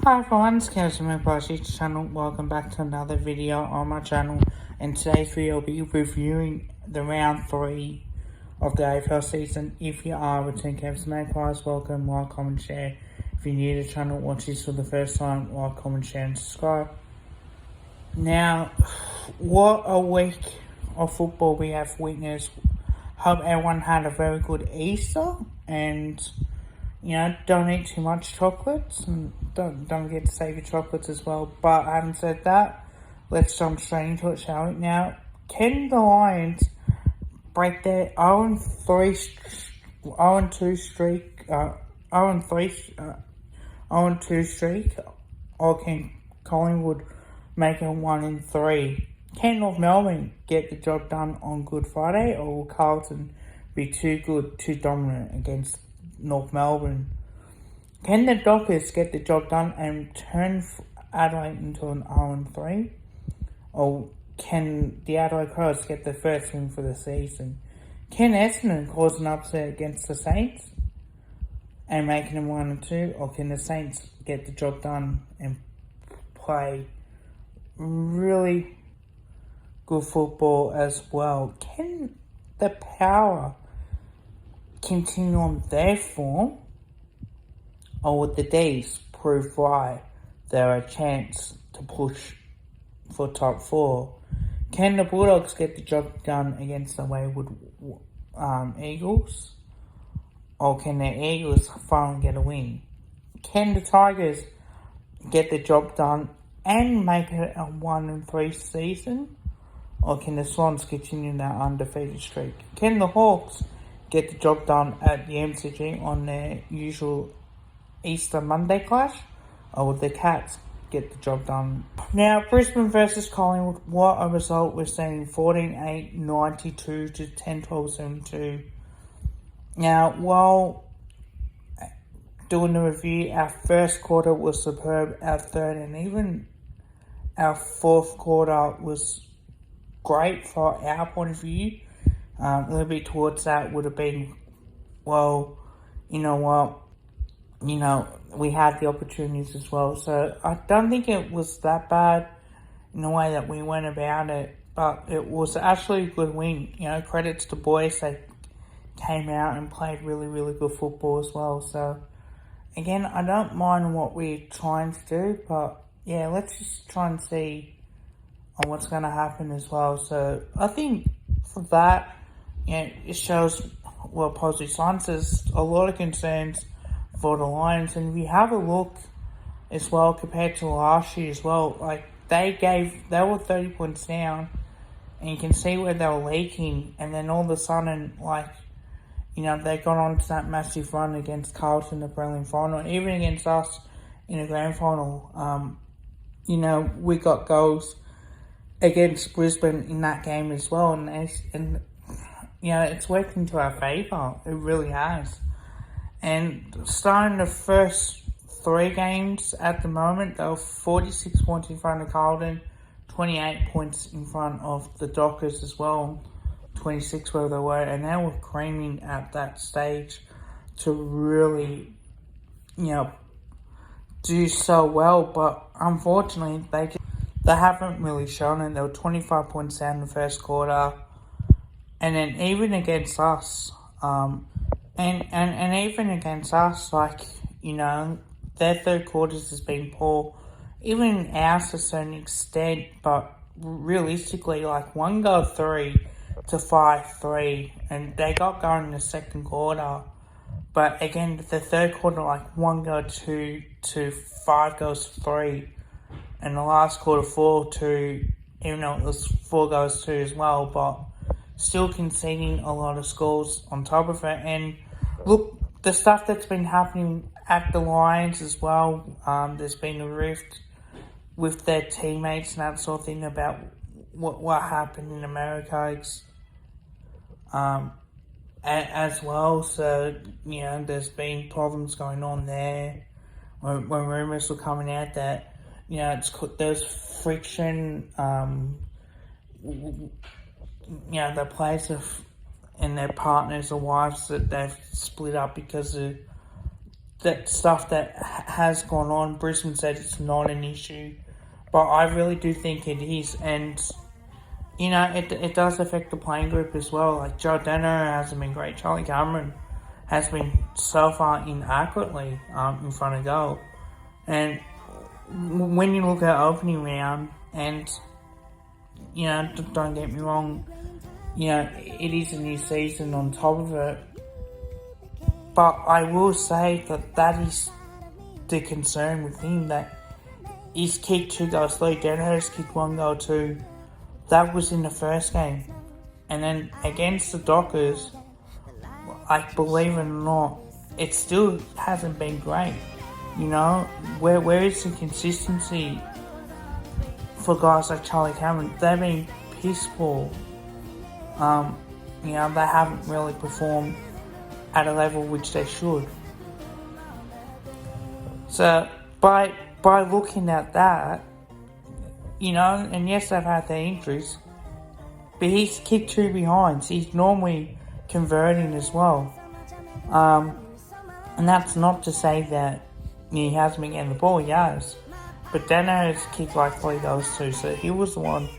Hi everyone, it's Kevin Mcbrushy's channel. Welcome back to another video on my channel. And today's video will be reviewing the round 3 of the AFL season. If you are returning Kevin Magpies, welcome, like, comment, share. If you're new to the channel, watch this for the first time, like, comment, share and subscribe. Now, what a week of football we have witnessed. Hope everyone had a very good Easter and don't eat too much chocolates and don't forget to save your chocolates as well. But having said that, let's jump straight into it, shall we? Now, can the Lions break their 0-2 streak, or can Collingwood make it 1-3? Can North Melbourne get the job done on Good Friday, or will Carlton be too good, too dominant against North Melbourne? Can the Dockers get the job done and turn Adelaide into an 0-3? Or can the Adelaide Crows get the first win for the season? Can Essendon cause an upset against the Saints and making them 1-2? Or can the Saints get the job done and play really good football as well? Can the Power continue on their form, or would the D's prove why they're a chance to push for top 4? Can the Bulldogs get the job done against the wayward Eagles, or can the Eagles finally get a win? Can the Tigers get the job done and make it a 1-3 season, or can the Swans continue their undefeated streak? Can the Hawks get the job done at the MCG on their usual Easter Monday clash, or would the Cats get the job done? Now, Brisbane versus Collingwood, what a result. We're seeing 14-8, 92 to 10-12, 72. Now, while doing the review, our first quarter was superb, our third and even our fourth quarter was great for our point of view. A little bit towards that would have been, well, you know what, we had the opportunities as well. So I don't think it was that bad in the way that we went about it, but it was actually a good win. Credits to boys, they came out and played really, really good football as well. So again, I don't mind what we're trying to do, but yeah, let's just try and see on what's going to happen as well. So I think for that, it shows positive signs. There's a lot of concerns for the Lions, and if you have a look as well compared to last year as well, they were 30 points down, and you can see where they were leaking, and then all of a sudden, they got on to that massive run against Carlton in the prelim final, even against us in the grand final. We got goals against Brisbane in that game as well, and it's working to our favour. It really has. And starting the first 3 games at the moment, they were 46 points in front of Carlton, 28 points in front of the Dockers as well, 26 where they were, and they were creaming at that stage to really, do so well. But unfortunately, they haven't really shown it. They were 25 points down in the first quarter. And then even against us, and even against us, their third quarters has been poor. Even ours to a certain extent, but realistically, 1 goal 3 to 5-3, and they got going in the second quarter. But again, the third quarter, 1 goal 2 to 5 goals 3, and the last quarter 4-2, even though it was 4 goals 2 as well, but still conceding a lot of scores on top of it. And look, the stuff that's been happening at the Lions as well, there's been a rift with their teammates and that sort of thing about what happened in America as well. So, there's been problems going on there when rumours were coming out that, there's friction, the players and their partners or wives that they've split up because of that stuff that has gone on. Brisbane said it's not an issue, but I really do think it is, and you know, it does affect the playing group as well. Like Joe Dano hasn't been great. Charlie Cameron has been so far inaccurately in front of goal. And when you look at opening round, and you know, don't get me wrong, you know, it is a new season on top of it. But I will say that is the concern with him, that he's kicked 2 goals lead. Dano's kicked 1 goal too. That was in the first game. And then against the Dockers, I believe it or not, it still hasn't been great. You know, where is the consistency for guys like Charlie Cameron? They've been piss poor. You know, they haven't really performed at a level which they should. So by looking at that, you know, and yes, they've had their injuries, but he's kicked 2 behinds. He's normally converting as well. And that's not to say that he hasn't been getting the ball, he has. But Dano has kicked like 3 goals too, so he was the one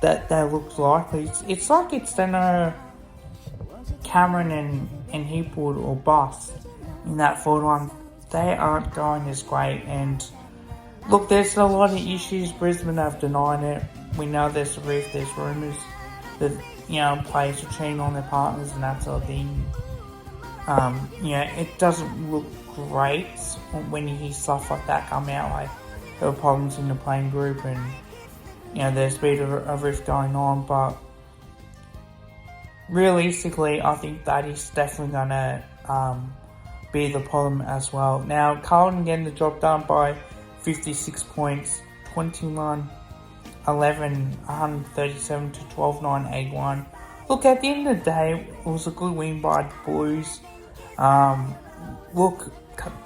that looked likely. It's like it's Dano, Cameron and Hipwood or bust in that forward line. They aren't going as great, and look, there's a lot of issues. Brisbane have denied it. We know there's a rift, there's rumours that, you know, players are cheating on their partners and that sort of thing. You know, it doesn't look great when you hear stuff like that come out, like there were problems in the playing group and, you know, there's been a rift going on, but realistically, I think that is definitely going to be the problem as well. Now, Carlton getting the job done by 56 points, 21-11, 137 to 12-9, 81. Look, at the end of the day, it was a good win by the Blues. Look,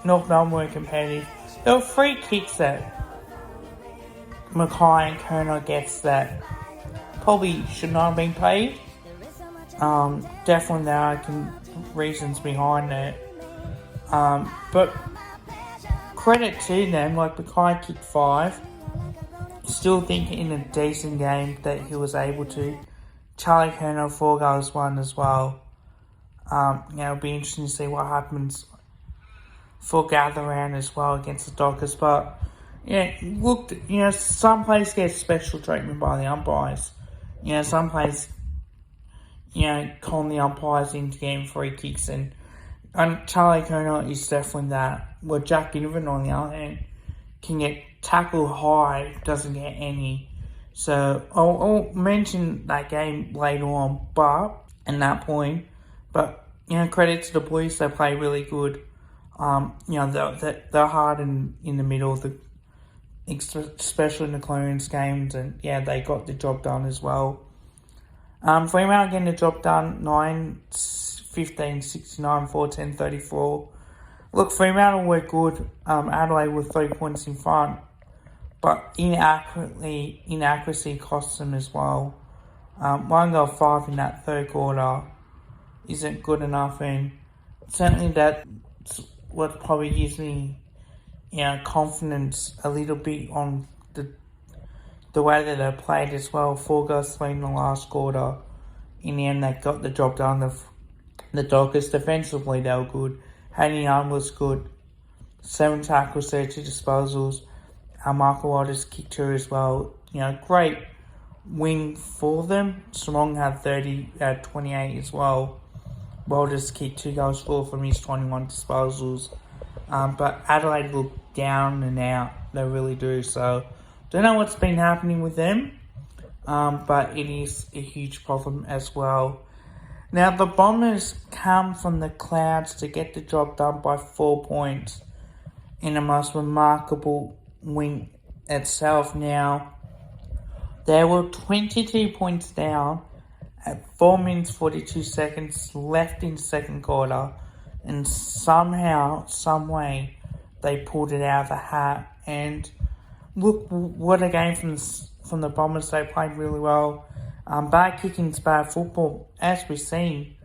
North Melbourne were competitive. There were 3 kicks that Mackay and Kerner gets that probably should not have been paid. Definitely there are reasons behind it. But credit to them, like Mackay kicked 5. Still think in a decent game that he was able to. Charlie Kerner 4 goals, 1 as well. You know, it'll be interesting to see what happens for gather round as well against the Dockers. But yeah, look, you know, some players get special treatment by the umpires. You know, some players, you know, calling the umpires into getting free kicks, and Charlie Kerner is definitely that. Well, Jack Ginnivan, on the other hand, can get tackled high, doesn't get any. So I'll mention that game later on, and that point. But you know, credit to the Blues, they play really good. You know, they're hard in the middle, especially in the clearance games, and yeah, they got the job done as well. Fremantle getting the job done, 9-15, 69, 14, 34. Look, Fremantle were good. Adelaide were 3 points in front, but inaccuracy costs them as well. 1 goal 5 in that third quarter isn't good enough, and certainly that's what probably gives me, you know, confidence a little bit on the way that they played as well. 4 goals 3 in the last quarter. In the end, they got the job done. The Dockers defensively, they were good. Hayden Young was good. 7 tackles, 32 disposals. Michael Walters kicked 2 as well. You know, great win for them. Strong had 28 as well. Walters kicked 2 goals, 4 from his 21 disposals. But Adelaide look down and out. They really do. So, don't know what's been happening with them. But it is a huge problem as well. Now, the Bombers come from the clouds to get the job done by 4 points in the most remarkable win itself. Now, they were 22 points down at 4 minutes 42 seconds left in second quarter, and somehow, some way, they pulled it out of the hat. And look, what a game from the Bombers. They played really well. Bad kicking's bad football. As we've seen,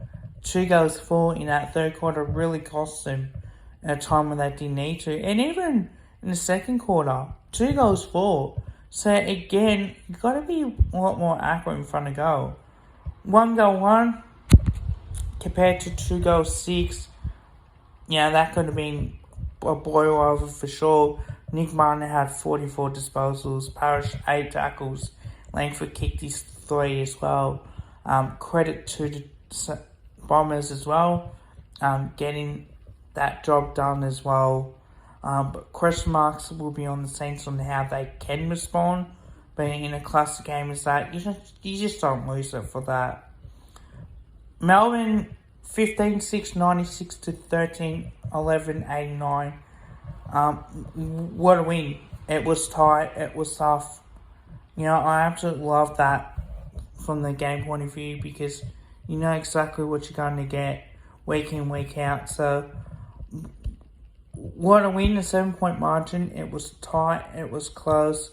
2 goals 4 in that third quarter really cost them at a time when they didn't need to. And even in the second quarter, 2 goals for. So again, you've got to be a lot more accurate in front of goal. 1 goal 1 compared to 2 goals 6. That could have been a boil over for sure. Nick Martin had 44 disposals, Parrish 8 tackles, Langford kicked his 3 as well. Credit to the Bombers as well, getting that job done as well. But question marks will be on the Saints on how they can respond. But in a classic game as that, you just don't lose it for that. Melbourne 15-6, 96 to 13-11, 89. What a win. It was tight. It was tough. I absolutely love that from the game point of view because you know exactly what you're going to get week in, week out. So, what a win, a 7-point margin. It was tight. It was close.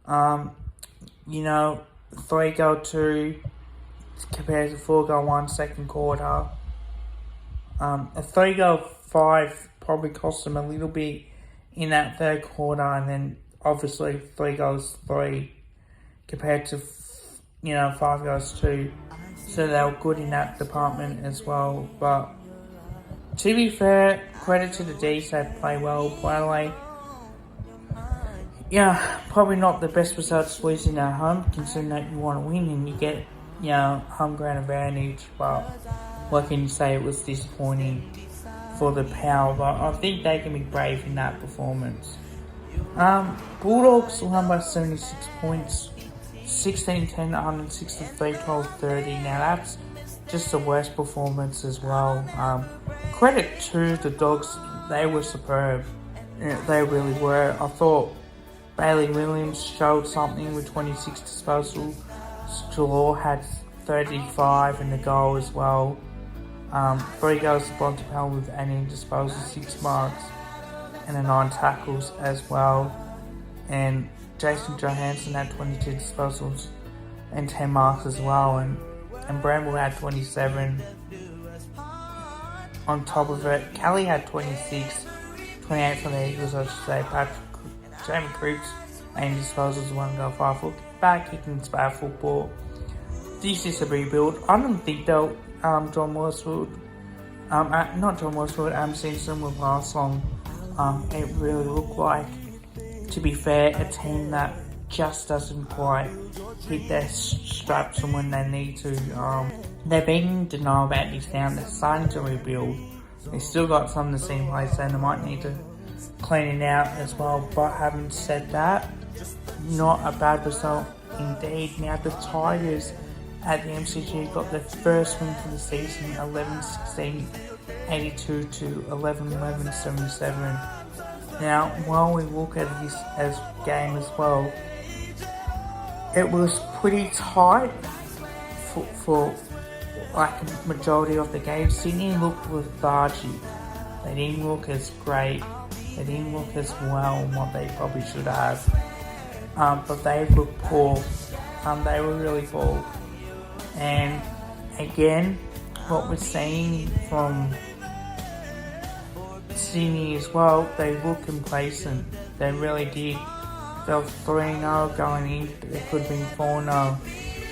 3 goal 2 compared to 4 goal 1 second quarter. A 3 goal 5 probably cost them a little bit in that third quarter, and then obviously 3 goals 3 compared to 5 goals 2. So they were good in that department as well. But to be fair, credit to the D's, they play well. By probably not the best results losing at home, considering that you want to win and you get home ground advantage. But what can you say? It was disappointing for the Power, but I think they can be brave in that performance. Bulldogs won by 76 points, 16-10, 163, 12-30. Now that's just the worst performance as well. Credit to the Dogs, they were superb. They really were. I thought Bailey Williams showed something with 26 disposals. Jalor had 35 in the goal as well. 3 goals to Bontempelli with 18 disposals, 6 marks, and 9 tackles as well. And Jason Johansson had 22 disposals and 10 marks as well. And Bramble had 27. On top of it, Kelly had 26, 28 for the Eagles, I should say. Jamie Cripps, 18 disposals, 1 goal, 5 foot. Bad kicking, bad football. This is a rebuild. I don't think they'll John Worsfold, Simpson will last long. It really looked like, to be fair, a team that just doesn't quite hit their straps and when they need to. They're being in denial about this now. They're starting to rebuild. They've still got some of the same place and they might need to clean it out as well. But having said that, not a bad result indeed. Now the Tigers at the MCG got their first win for the season, 11-16, 82 to 11-11, 77. Now, while we look at this as game as well, it was pretty tight for like a majority of the game. Sydney looked lethargic. They didn't look as great. They didn't look as well on what they probably should have. But they looked poor. They were really poor. And again, what we're seeing from Sydney as well, they look complacent. They really did. They were 3-0 going in. They could have been 4-0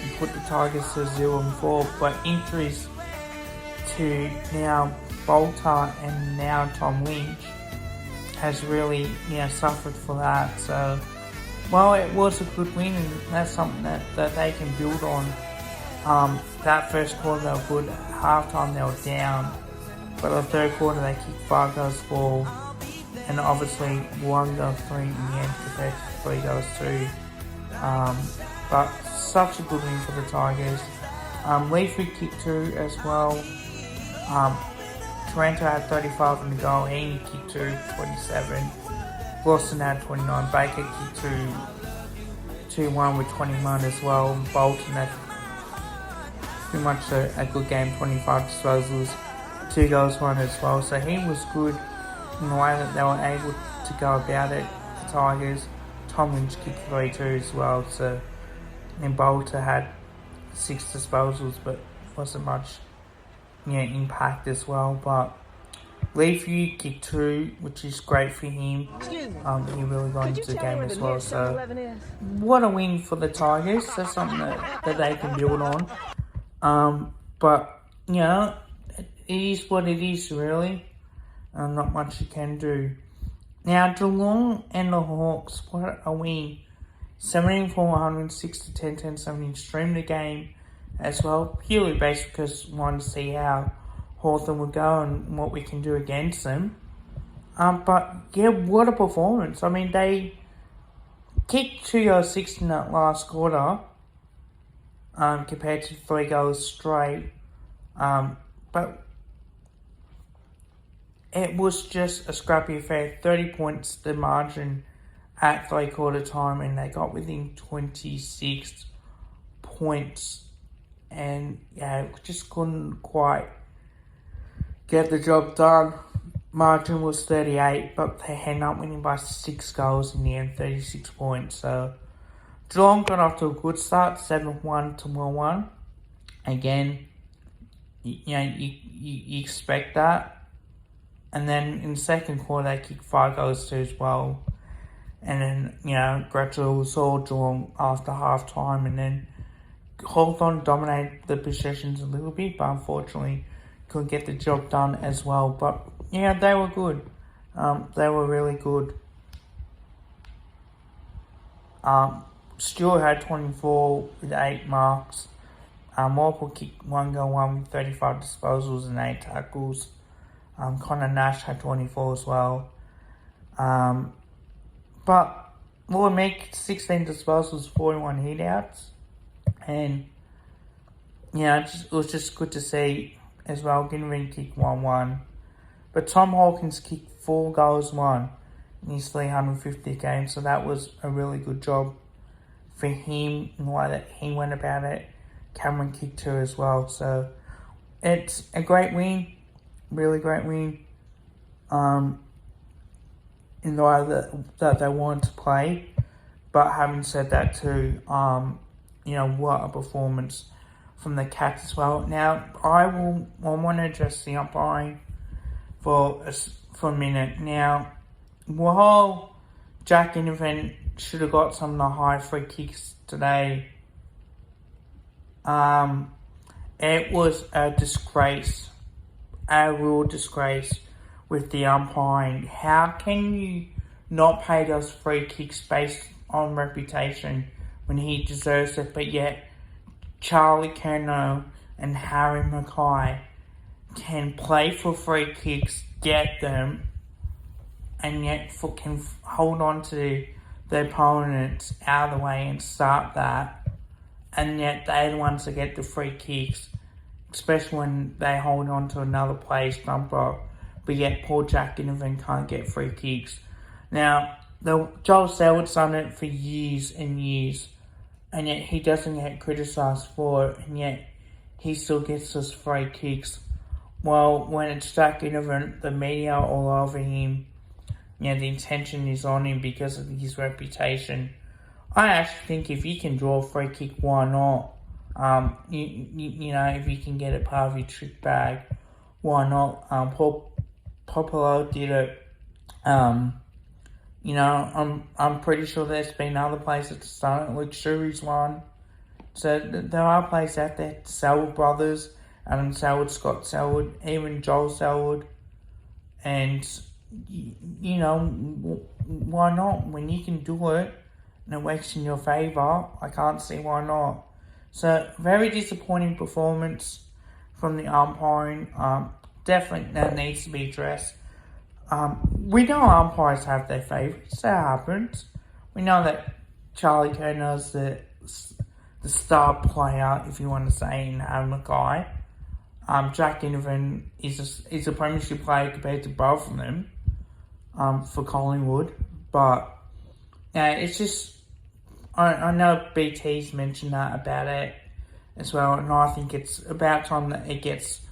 and put the Tigers to 0-4. But injuries to now Bolter and now Tom Lynch has really suffered for that. So, well, it was a good win and that's something that they can build on. That first quarter they were good. Halftime they were down, but the third quarter they kicked 5 goals 4, and obviously 1 goal 3 in the end compared to 3 goals 2. But such a good win for the Tigers. Leafy kicked 2 as well. Taranto had 35 in the goal. Heaney kicked 2, 27. Boston had 29. Baker kicked 2-1 with 21 as well. And Bolton had pretty much a good game, 25 disposals, 2 goals, 1 as well. So he was good in the way that they were able to go about it, the Tigers. Tom Lynch kicked 3 too as well. So, and Bolter had 6 disposals, but wasn't much impact as well. But Lee Fu kicked 2, which is great for him. He really got into the game as well. So, what a win for the Tigers. That's something that they can build on. But, you know, it is what it is, really. Not much you can do. Now, Geelong and the Hawks, what a win. 17-4, 6-10, 10-17. Streamed the game as well, purely based because we wanted to see how Hawthorn would go and what we can do against them. But yeah, what a performance. I mean, they kicked 2 goals 6 in that last quarter, compared to 3 goals straight. But it was just a scrappy affair. 30 points the margin at 3/4 time, and they got within 26 points. And yeah, just couldn't quite get the job done. Margin was 38, but they ended up winning by 6 goals in the end, 36 points. So Geelong got off to a good start, 7-1 to 1-1. Again, you expect that. And then in the second quarter, they kicked 5 goals too as well. And then, gradually saw Geelong after half time, and then Hawthorn dominated the possessions a little bit, but unfortunately couldn't get the job done as well. But yeah, they were good. They were really good. Stewart had 24 with 8 marks. Morphle kicked 1 goal, 1 with 35 disposals and 8 tackles. Connor Nash had 24 as well. But Lord Meek, 16 disposals, 41 hit-outs. And, it was just good to see as well. Ginnivan kicked 1-1. But Tom Hawkins kicked 4 goals, 1 in his 350th game. So that was a really good job for him in the way that he went about it. Cameron kicked 2 as well. So it's a great win. Really great win. In the way that they wanted to play. But having said that too, what a performance from the Cats as well. Now, I want to address the umpiring for a minute. Now, while Jack Ginnivan should have got some of the high free kicks today, it was a disgrace. A real disgrace with the umpiring. How can you not pay those free kicks based on reputation when he deserves it, but yet Charlie Curnow and Harry Mackay can play for free kicks, get them, and yet can hold on to the opponents out of the way and start that, and yet they're the ones that get the free kicks, especially when they hold on to another player's jumper, but yet poor Jack Ginnivan can't get free kicks. Now, Joel Selwood's done it for years and years, and yet he doesn't get criticised for it, and yet he still gets those free kicks. Well, when it's Jack Ginnivan, the media are all over him. The intention is on him because of his reputation. I actually think if you can draw a free kick, why not? If you can get it part of your trick bag, why not? Paul Popolo did it. I'm pretty sure there's been other places to start it. Luke Shuri's one. So there are places out there. Selwood brothers, Adam Selwood, Scott Selwood, even Joel Selwood, and why not? When you can do it and it works in your favour, I can't see why not. So, very disappointing performance from the umpiring. Definitely that needs to be addressed. We know umpires have their favourites. That happens. We know that Charlie Curnow's the star player, if you want to say, in Harry Mackay. Jack Ginnivan is a premiership player compared to both of them for Collingwood. But it's just... I know BT's mentioned that about it as well, and I think it's about time that it gets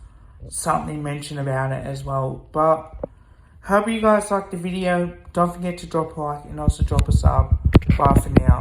something mentioned about it as well. But hope you guys liked the video. Don't forget to drop a like and also drop a sub. Bye for now.